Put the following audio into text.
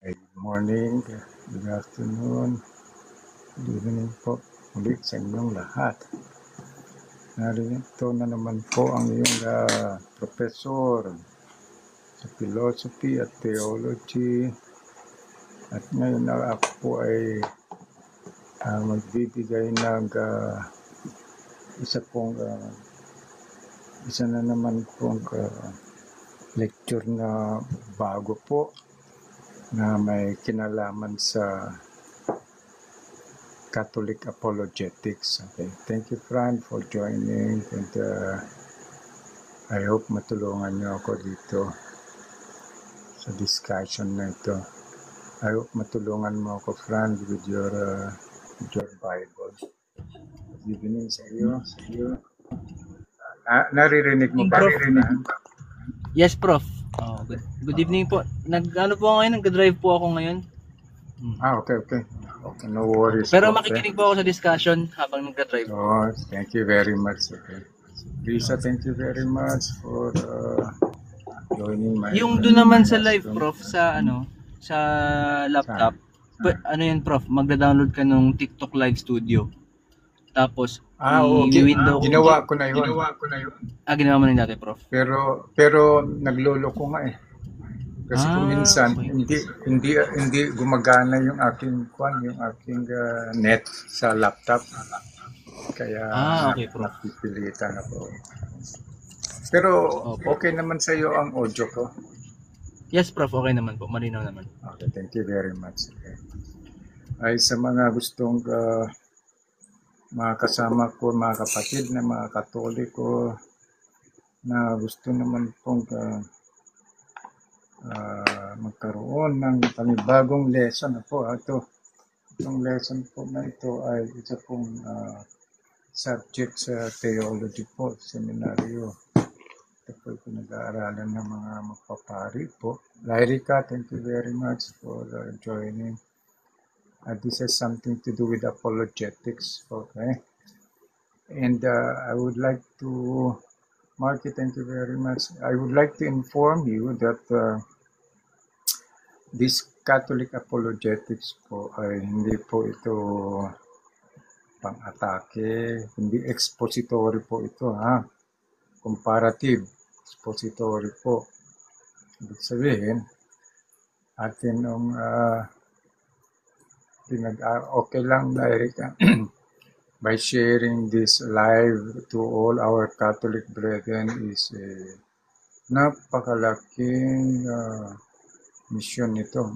Good morning, good afternoon, good evening po ulit sa inyong lahat. Narito na naman po ang iyong professor sa philosophy at theology. At ngayon na ako po ay magbibigay ng isa na naman pong lecture na bago po na may kinalaman sa Catholic apologetics. Okay. Thank you, Fran, for joining, and I hope matulungan niyo ako dito sa discussion na ito. I hope matulungan mo ako, Fran, with your Bible. Good evening sa iyo. Naririnig mo ba? Yes, Prof. Good evening po. Nag-drive po ako ngayon. Okay. No worries. Pero makikinig po ako sa discussion habang nag-drive. Oh, thank you very much. Okay. Lisa, thank you very much for joining my... Yung doon naman sa live, Prof, sa laptop. Ano yun, Prof? Magda-download ka nung TikTok Live Studio. Tapos, window ginawa ko na yun. Ginawa mo na dati, Prof? Pero nagloloko nga eh. Kasi kung minsan hindi gumagana yung aking net sa laptop. Kaya okay, Prof. napipilitan ako. Pero okay naman sa iyo ang audio ko. Yes, Prof. Okay naman po. Malinaw naman. Okay, thank you very much. Okay. Ay sa mga gustong mga kasama ko, mga kapatid na mga Katoliko na gusto naman pong magkaroon ng panibagong lesson po. Itong lesson po na ito ay isa pong subject sa theology po, seminaryo. Ito po pinag-aaralan ng mga magpapari po. Lyrica, thank you very much for joining. This has something to do with apologetics, okay? And I would like to, Marky, thank you very much. I would like to inform you that this Catholic apologetics po ay hindi po ito pang-atake, hindi expository po ito, comparative expository po. Ibig sabihin, atin nung okay lang, Lyrica, by sharing this live to all our Catholic brethren is napakalaking mission nito.